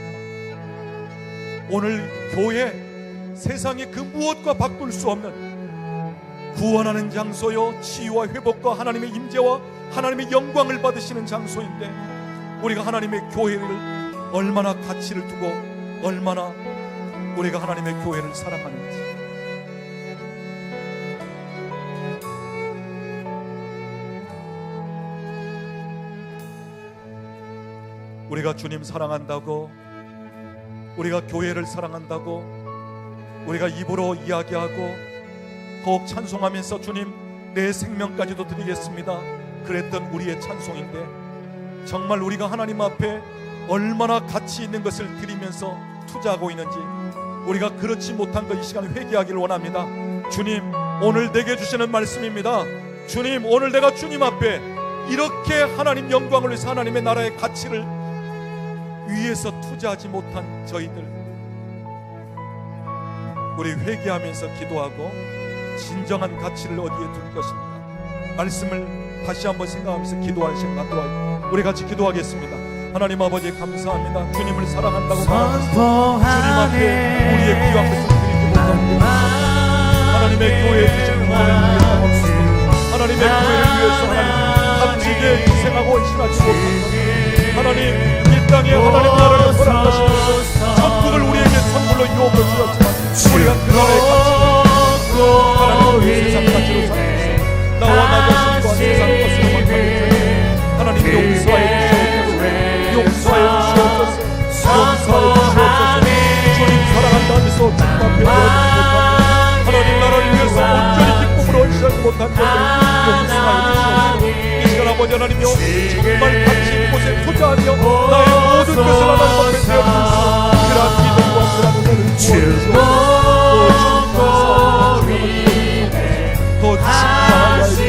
오늘 교회, 세상의 그 무엇과 바꿀 수 없는 구원하는 장소요, 치유와 회복과 하나님의 임재와 하나님의 영광을 받으시는 장소인데, 우리가 하나님의 교회를 얼마나 가치를 두고 얼마나 우리가 하나님의 교회를 사랑하는지. 우리가 주님 사랑한다고, 우리가 교회를 사랑한다고 우리가 입으로 이야기하고 더욱 찬송하면서 주님 내 생명까지도 드리겠습니다 그랬던 우리의 찬송인데, 정말 우리가 하나님 앞에 얼마나 가치 있는 것을 드리면서 투자하고 있는지, 우리가 그렇지 못한 것 이 시간에 회개하기를 원합니다. 주님, 오늘 내게 주시는 말씀입니다. 주님, 오늘 내가 주님 앞에 이렇게 하나님 영광을 위해서 하나님의 나라의 가치를 위해서 투자하지 못한 저희들, 우리 회개하면서 기도하고 진정한 가치를 어디에 둘 것인가, 말씀을 다시 한번 생각하면서 기도할 시간 갖도록 우리 같이 기도하겠습니다. 하나님 아버지 감사합니다. 주님을 사랑한다고 말하면서 주님 앞에 우리의 귀한 것을 드리지 못합니다. 하나님의 교회에 주신 은혜를 위해서 하나님의 교회를 위해서 하나님 값지게 희생하고 헌신하지 못한 것, 하나님 이 땅에 하나님 나라를 허락하시면서 천국을 우리에게 선물로 유혹을 주셨지만 우리가 그 나라의 가치를 하나님 세상 가치로 살면서 나와 나 자신과 세상 것으로 만나는 하나님 용서하여 주시옵소서. 용서하여 주시옵소서. 용서하여 주시옵소서. 주님 사랑한다 하면서 주님 앞에 내어주지 못하며 하나님 나라를 위해서 온전히 기쁨으로 헌신하지 못한 자들 용서하여 주시옵소서. 이 시간 아버지 하나님이여, 정말 가치 있는 곳에 투자하며 나의 모든 것을 하나님 앞에 내어주시옵소서. 그러한 믿음과 그러한 은혜를 주옵소서. 더 진정하게 하시옵소서.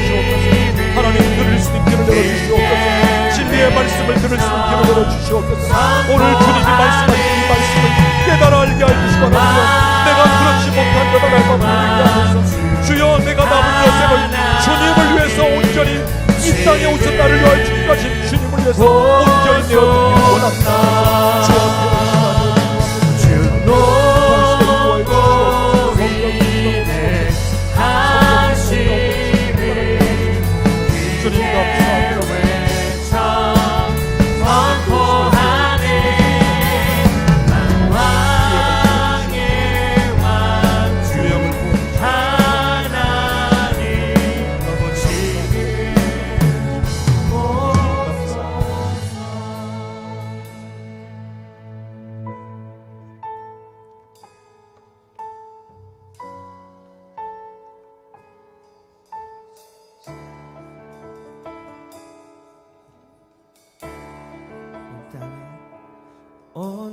하나님 들을 수 있는 길을 열어주시옵소서. 진리의 말씀을 들을 수 있는 길을 열어주시옵소서. 오늘 주님이 말씀하신 이 말씀을 깨달아 알게 해주시고 내가 그렇지 못한 거다 날 보이게 하소서. 주여, 내가 남은 여생을 주님을 위해서 온전히 이 땅에 오신 나를 위하여 죽기까지 주님을 위해서 온전히 내어드리기 원합니다. 주님 감사합니다.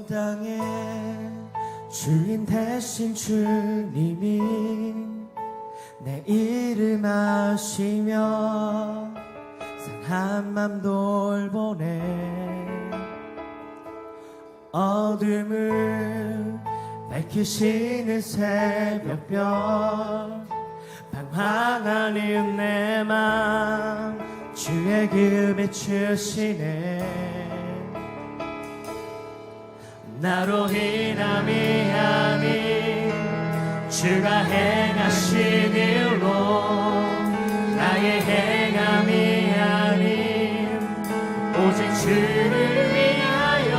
땅에 주인 대신 주님이 내 이름 아시며 상한 맘 돌보네. 어둠을 밝히시는 새벽별 방황하는 내 맘 주의 길 비추시네. 나로 인함이 아닌 주가 행하신 일로 나의 행함이 아닌 오직 주를 위하여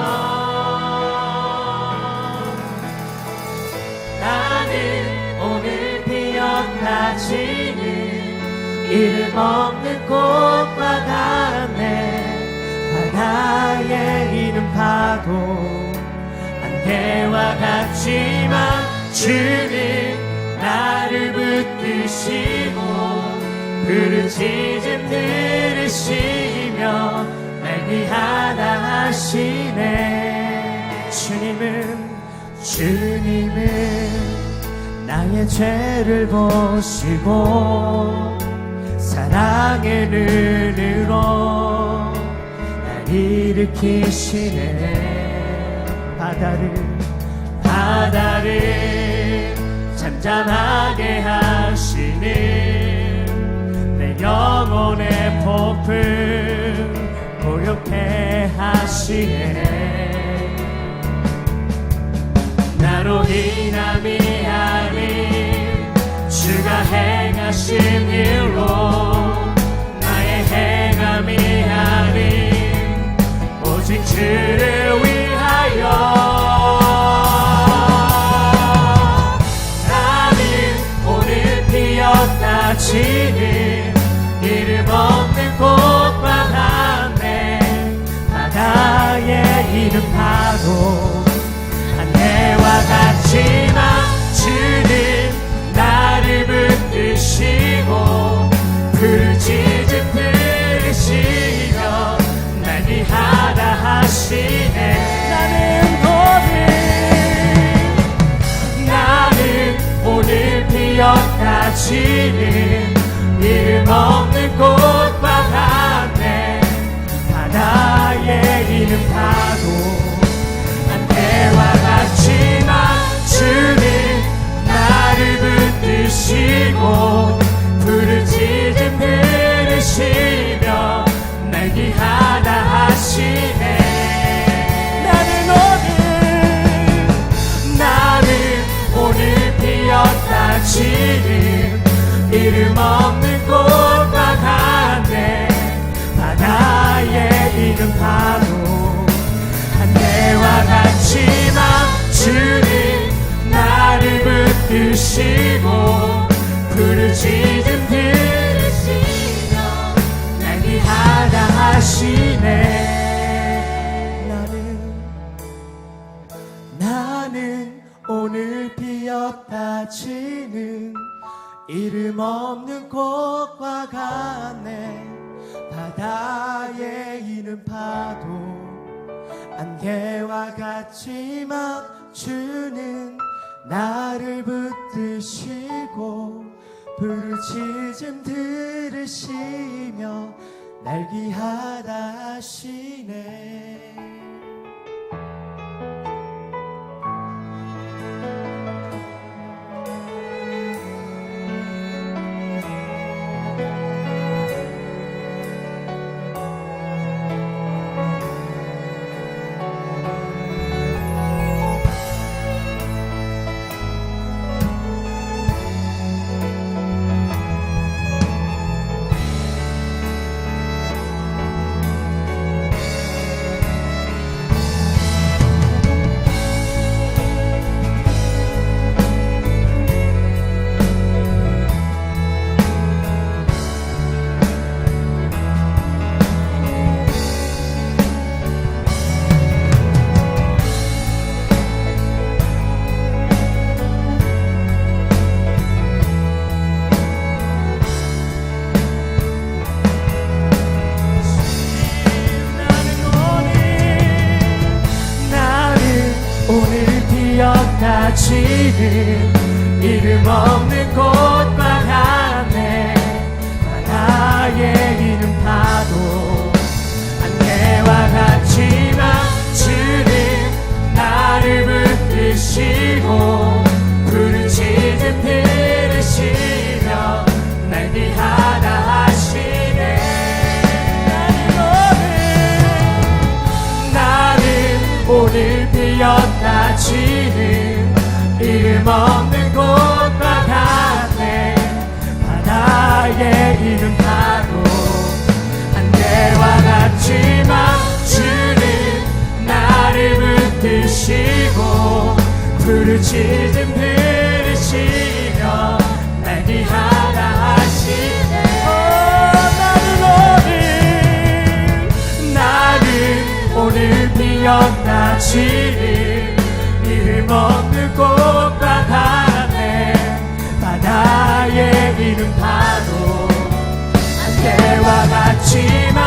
나는 오늘 피었다 지는 이름 없는 꽃과 같네. 바다에 있는 파도 안개와 같지만 주는 나를 붙드시고 부르짖음 들으시며 날 위하다 하시네. 주님은 나의 죄를 보시고 사랑의 눈으로 날 일으키시네. 바다를 잠잠하게 하시는 내 영혼의 폭풍 고요케 하시네. 나로 인함이 아닌 주가 행하신 일로 나의 행함이 아닌 오직 주를 위하여 지는 이름 없는 꽃과 같네. 바다에 있는 파도 안개와 같지만 주는 나를 붙드시고 부르짖음 들으시며 날 위하다 하시네. 나는 오늘 피었다 지는 이름 없는 꽃과 같네. 바다에 있는 파도 안개와 같지만 주는 나를 붙드시고 부르짖음 들으시며 날 위하다 하시네. 오늘 피었다 지는 이름 없는 꽃과 같네. 바다에 있는 파도 안개와 같지만 주는 나를 붙드시고 부르짖음 들으시며 날 위하다 하시네. 나는 오늘 피었다 지는 이름 없는 꽃과 같네. 바다에 있는 파도 안개와 같지만 주는 나를 붙드시고 부르짖음 들으시며 날 귀하다 하시네. 지는 이름 없는 곳과 같네. 바다의 이름 파도 안개와 같지만 주는 나를 붙드시고 부르짖음 들으시며 날 귀하다 하시네. 나는 오늘 피었다 지는 이름 없는 곳과 같네. 바다의 이름 파도 안개와 같지만 주는 나를 붙드시고 부르짖음 들으시며 날 귀하다 하시네. 나는 오늘 피었다 지는 이름 없는 꽃과 같네. 바다의 이름 파도 안개와 같지만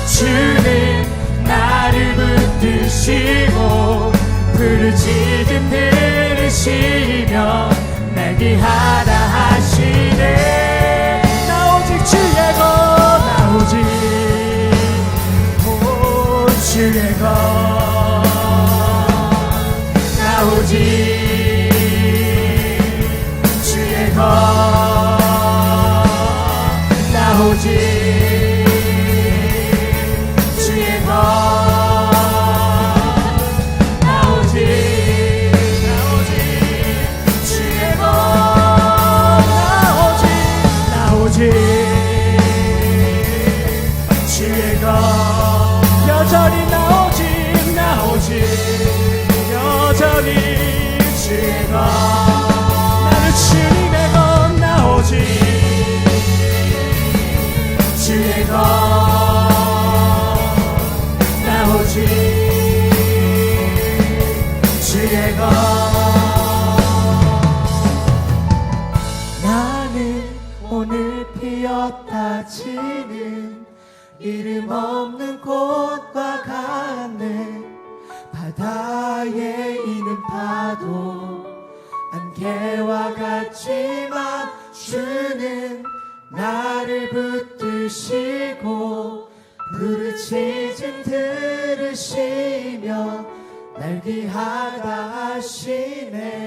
주는 나를 붙드시고 부르짖음 들으시며 날 귀하다 하시네. 나 오직 주의 것, 나 오직 주의 것, 나 오직 주의 것, 나 오직 주의 것, 나 오직 주의 것, 나 오직 주의 것. 여전히 나 오직 여전히 주의 것. 나는 주님의 것, 나 오직 주의 것, 나 오직 주의 것. 나는 오늘 피었다 지는 이름 없는 꽃과 같네. 바다의 이는 파도 안개와 같지만 주는 나를 붙드시고 부르짖음 들으시며 날 귀하다 하시네.